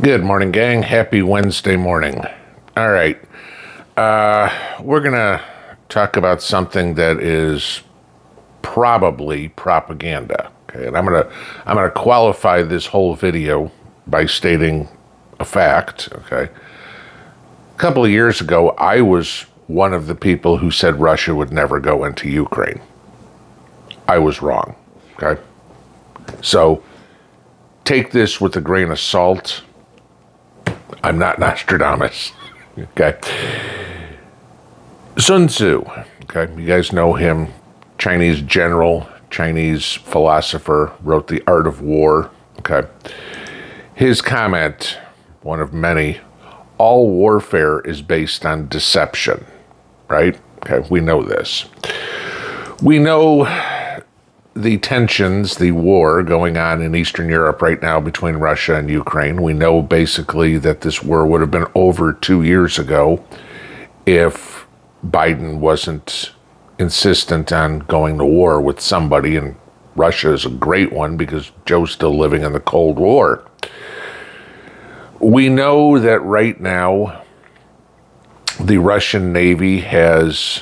Good morning, gang. Happy Wednesday morning. All right. We're going to talk about something that is probably propaganda. Okay. And I'm going to qualify this whole video by stating a fact. Okay. A couple of years ago, I was one of the people who said Russia would never go into Ukraine. I was wrong. Okay. So take this with a grain of salt. I'm not Nostradamus. Okay. Sun Tzu. Okay. You guys know him. Chinese general, Chinese philosopher, wrote The Art of War. Okay. His comment, one of many, all warfare is based on deception. Right? Okay. We know this. We know the tensions, the war going on in Eastern Europe right now between Russia and Ukraine. We know basically that this war would have been over 2 years ago if Biden wasn't insistent on going to war with somebody, and Russia is a great one because Joe's still living in the Cold War. We know that right now the Russian Navy has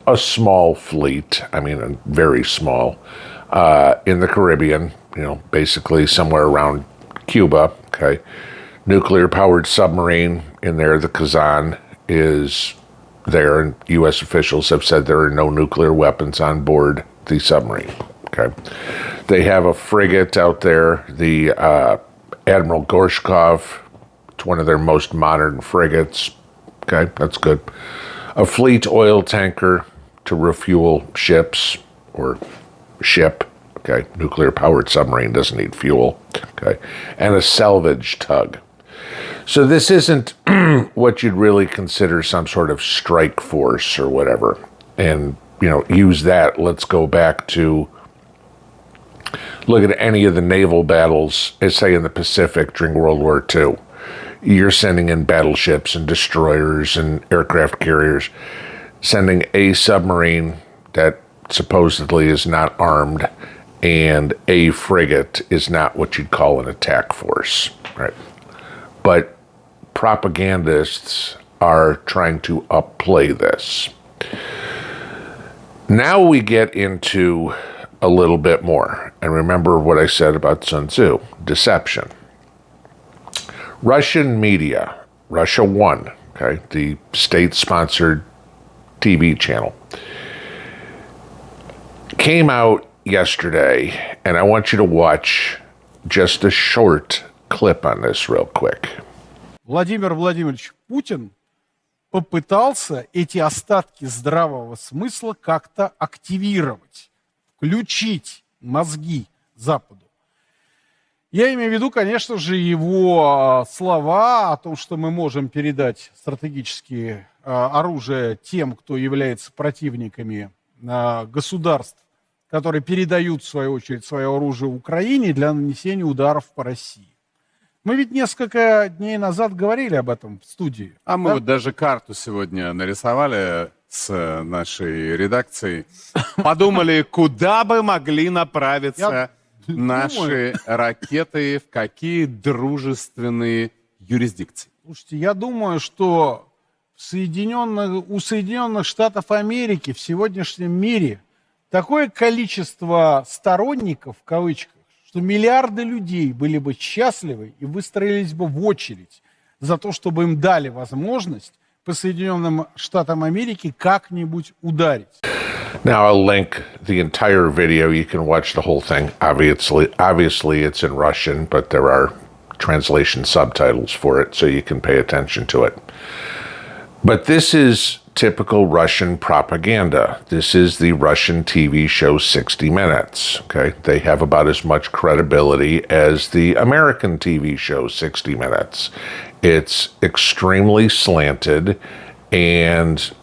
a small fleet, very small, in the Caribbean, basically somewhere around Cuba, okay? Nuclear-powered submarine in there, the Kazan, is there, and U.S. officials have said there are no nuclear weapons on board the submarine, okay? They have a frigate out there, the Admiral Gorshkov. It's one of their most modern frigates, okay? That's good. A fleet oil tanker to refuel ships or ship, okay? Nuclear-powered submarine doesn't need fuel, okay? And a salvage tug. So this isn't what you'd really consider some sort of strike force or whatever. And, use that. Let's go back to look at any of the naval battles, say in the Pacific during World War II. You're sending in battleships and destroyers and aircraft carriers. Sending a submarine that supposedly is not armed and a frigate is not what you'd call an attack force, right? But propagandists are trying to upplay this. Now we get into a little bit more. And remember what I said about Sun Tzu, deception. Russian media, Russia One, okay, the state-sponsored TV channel, came out yesterday, and I want you to watch just a short clip on this real quick. Владимир Владимирович Путин попытался эти остатки здравого смысла как-то активировать, включить мозги Западу. Я имею в виду, конечно же, его слова о том, что мы можем передать стратегические оружие тем, кто является противниками государств, которые передают, в свою очередь, свое оружие Украине для нанесения ударов по России. Мы ведь несколько дней назад говорили об этом в студии. Мы вот даже карту сегодня нарисовали с нашей редакцией. Подумали, куда бы могли направиться наши ракеты, в какие дружественные юрисдикции. Слушайте, я думаю, что у Соединенных Штатов Америки в сегодняшнем мире такое количество сторонников, в кавычках, что миллиарды людей были бы счастливы и выстроились бы в очередь за то, чтобы им дали возможность по Соединенным Штатам Америки как-нибудь ударить. Now I'll link the entire video. You can watch the whole thing. Obviously it's in Russian, but there are translation subtitles for it, so you can pay attention to it. But this is typical Russian propaganda. This is the Russian TV show 60 Minutes. Okay, they have about as much credibility as the American TV show 60 Minutes. It's extremely slanted, and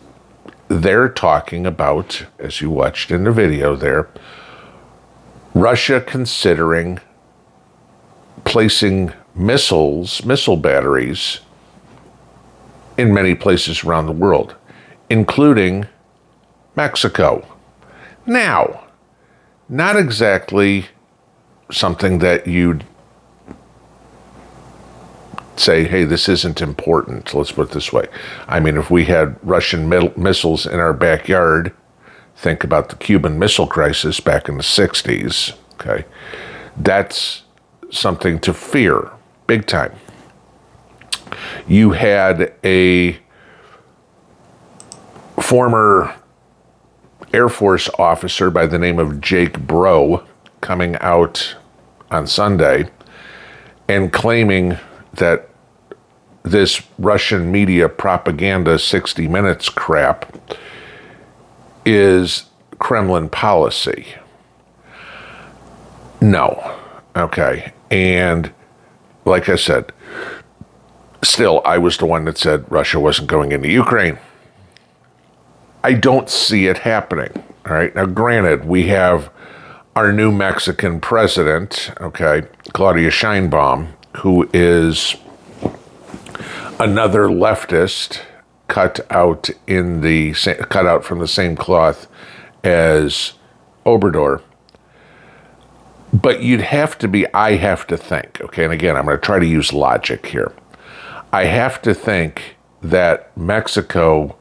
they're talking about, as you watched in the video there, Russia considering placing missile batteries in many places around the world, including Mexico. Now, not exactly something that you'd say, hey, this isn't important. Let's put it this way. I mean, if we had Russian missiles in our backyard, think about the Cuban Missile Crisis back in the 60s, okay? That's something to fear, big time. You had a former Air Force officer by the name of Jake Bro coming out on Sunday and claiming that this Russian media propaganda 60 Minutes crap is Kremlin policy. No. Okay. And like I said, still, I was the one that said Russia wasn't going into Ukraine. I don't see it happening. All right. Now, granted, we have our new Mexican president, okay, Claudia Sheinbaum, who is another leftist cut out from the same cloth as Obrador. But I have to think, okay, and again, I'm going to try to use logic here. I have to think that Mexico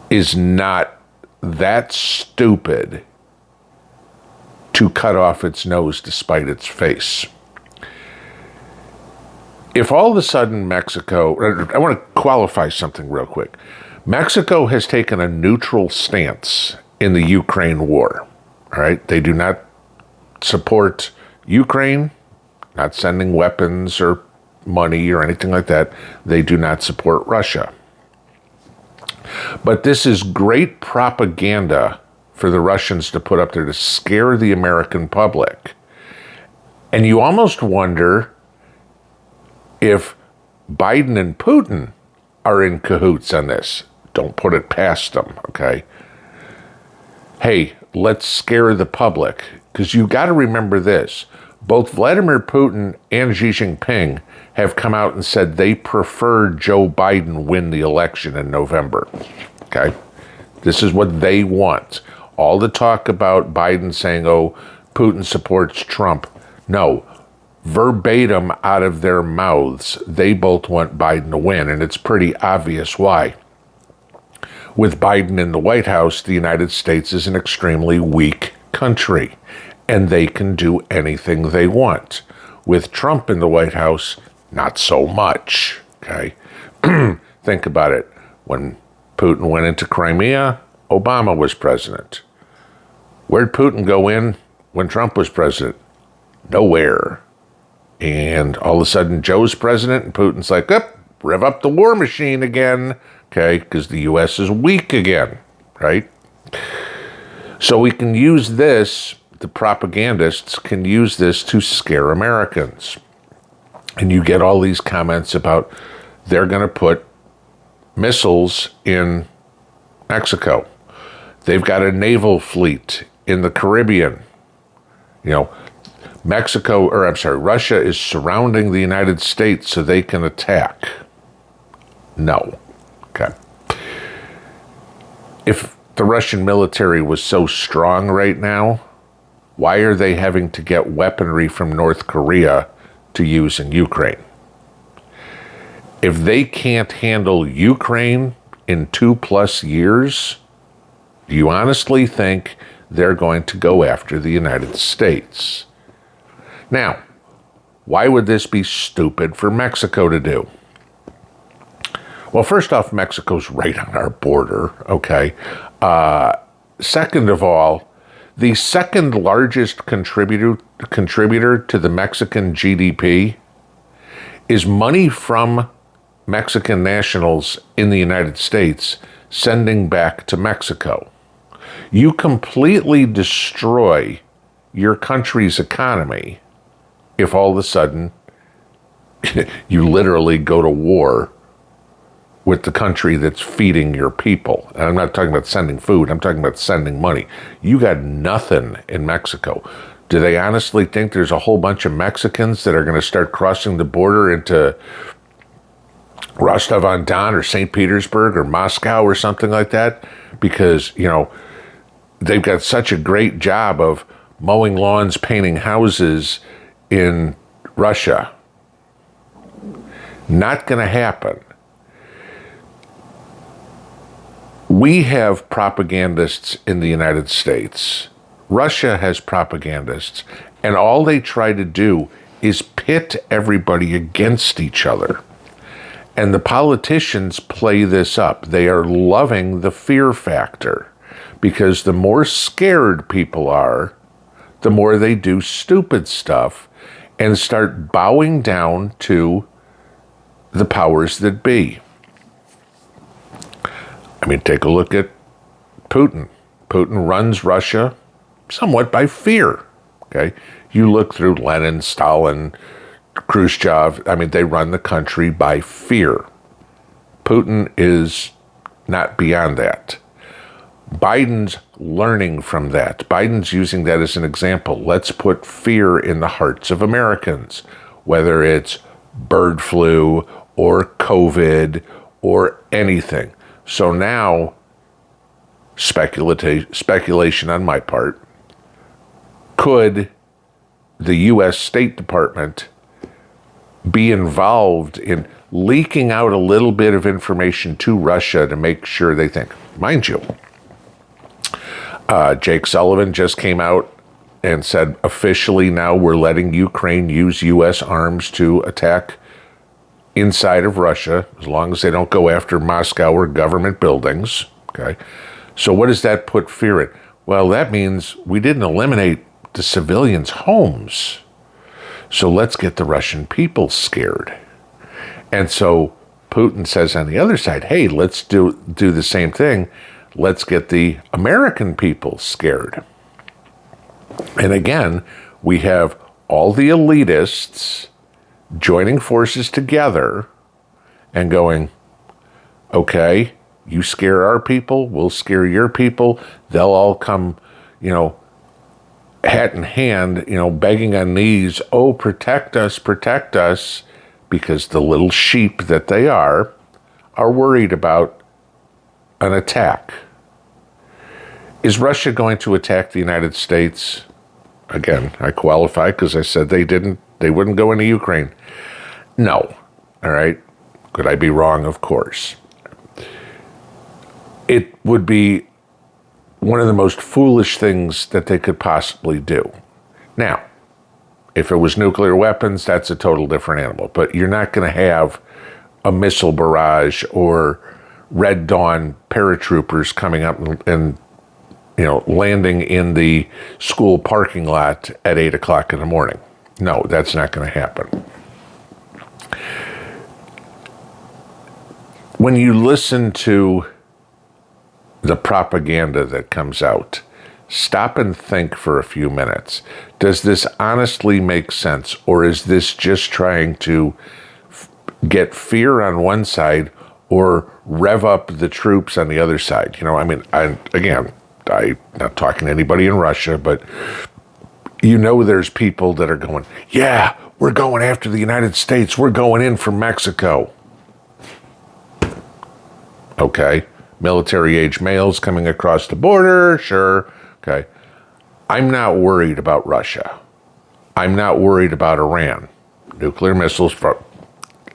is not that stupid to cut off its nose to spite its face. If all of a sudden Mexico, I want to qualify something real quick. Mexico has taken a neutral stance in the Ukraine war. All right, they do not support Ukraine, not sending weapons or money or anything like that. They do not support Russia. But this is great propaganda for the Russians to put up there to scare the American public. And you almost wonder if Biden and Putin are in cahoots on this. Don't put it past them, okay? Hey, let's scare the public. Because you got to remember this. Both Vladimir Putin and Xi Jinping have come out and said they prefer Joe Biden win the election in November. Okay? This is what they want. All the talk about Biden saying, oh, Putin supports Trump. No. Verbatim out of their mouths, they both want Biden to win, and it's pretty obvious why. With Biden in the White House, the United States is an extremely weak country, and they can do anything they want. With Trump in the White House, not so much, okay? Think about it. When Putin went into Crimea, Obama was president. Where'd Putin go in when Trump was president? Nowhere. And all of a sudden, Joe's president, and Putin's like, rev up the war machine again, okay? Because the U.S. is weak again, right? So we can use this, the propagandists can use this to scare Americans. And you get all these comments about they're going to put missiles in Mexico. They've got a naval fleet in the Caribbean. You know, Russia is surrounding the United States so they can attack. No. Okay. If the Russian military was so strong right now, why are they having to get weaponry from North Korea to use in Ukraine? If they can't handle Ukraine in 2+ years, do you honestly think they're going to go after the United States? Now, why would this be stupid for Mexico to do? Well, first off, Mexico's right on our border, okay? Second of all, the second largest contributor to the Mexican GDP is money from Mexican nationals in the United States sending back to Mexico. You completely destroy your country's economy if all of a sudden you literally go to war with the country that's feeding your people. And I'm not talking about sending food, I'm talking about sending money. You got nothing in Mexico. Do they honestly think there's a whole bunch of Mexicans that are going to start crossing the border into Rostov-on-Don or St. Petersburg or Moscow or something like that? Because, you know, they've got such a great job of mowing lawns, painting houses in Russia. Not going to happen. We have propagandists in the United States. Russia has propagandists, and all they try to do is pit everybody against each other. And the politicians play this up. They are loving the fear factor, because the more scared people are, the more they do stupid stuff and start bowing down to the powers that be. I mean, take a look at Putin. Putin runs Russia somewhat by fear, okay? You look through Lenin, Stalin, Khrushchev, I mean, they run the country by fear. Putin is not beyond that. Biden's learning from that. Biden's using that as an example. Let's put fear in the hearts of Americans, whether it's bird flu or COVID or anything. So now, speculation on my part, could the U.S. State Department be involved in leaking out a little bit of information to Russia to make sure they think? Mind you, Jake Sullivan just came out and said officially now we're letting Ukraine use U.S. arms to attack inside of Russia, as long as they don't go after Moscow or government buildings. Okay, so what does that put fear in? Well, that means we didn't eliminate the civilians' homes. So let's get the Russian people scared. And so Putin says on the other side, hey, let's do the same thing. Let's get the American people scared. And again, we have all the elitists joining forces together and going, okay, you scare our people, we'll scare your people. They'll all come, hat in hand, begging on knees, oh, protect us, because the little sheep that they are worried about an attack. Is Russia going to attack the United States? Again, I qualify because I said they wouldn't go into Ukraine. No. All right. Could I be wrong? Of course. It would be one of the most foolish things that they could possibly do. Now, if it was nuclear weapons, that's a total different animal. But you're not going to have a missile barrage or Red Dawn paratroopers coming up and landing in the school parking lot at 8 o'clock in the morning. No, that's not going to happen. When you listen to the propaganda that comes out, stop and think for a few minutes. Does this honestly make sense, or is this just trying to get fear on one side or rev up the troops on the other side? I'm not talking to anybody in Russia, but there's people that are going, yeah, we're going after the United States. We're going in from Mexico. Okay. Military-age males coming across the border, sure. Okay. I'm not worried about Russia. I'm not worried about Iran. Nuclear missiles,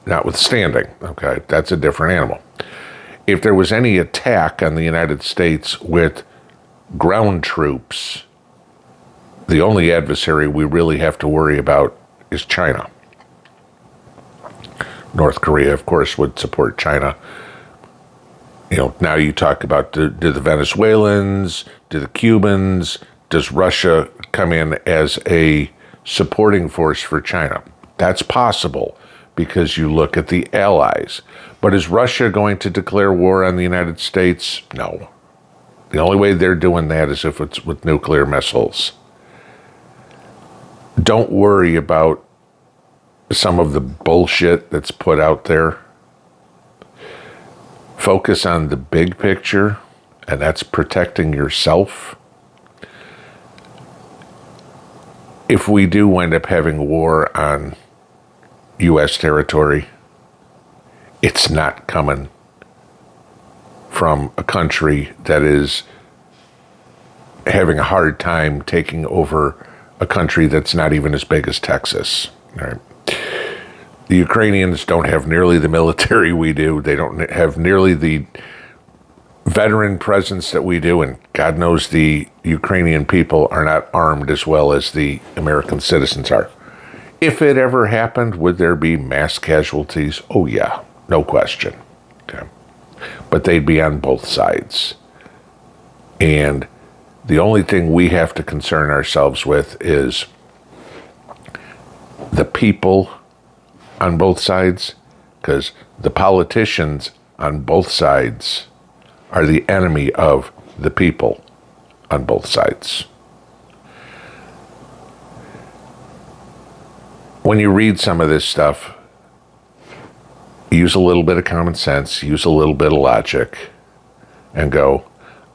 notwithstanding. Okay. That's a different animal. If there was any attack on the United States with ground troops, the only adversary we really have to worry about is China. North Korea, of course, would support China. Now you talk about do the Venezuelans, do the Cubans, does Russia come in as a supporting force for China? That's possible because you look at the allies. But is Russia going to declare war on the United States? No. The only way they're doing that is if it's with nuclear missiles. Don't worry about some of the bullshit that's put out there. Focus on the big picture, and that's protecting yourself. If we do wind up having war on U.S. territory, it's not coming from a country that is having a hard time taking over a country that's not even as big as Texas. All right. The Ukrainians don't have nearly the military we do. They don't have nearly the veteran presence that we do, and God knows the Ukrainian people are not armed as well as the American citizens are. If it ever happened, would there be mass casualties? Oh yeah, no question. Okay. But they'd be on both sides. And the only thing we have to concern ourselves with is the people on both sides, because the politicians on both sides are the enemy of the people on both sides. When you read some of this stuff, use a little bit of common sense, use a little bit of logic, and go,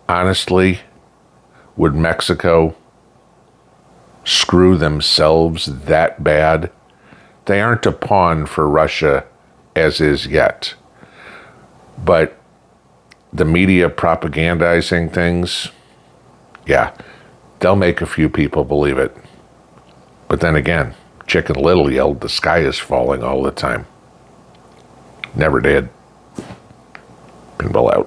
honestly, would Mexico screw themselves that bad? They aren't a pawn for Russia as is yet. But the media propagandizing things, yeah, they'll make a few people believe it. But then again, Chicken Little yelled, the sky is falling all the time. Never did. Pinball out.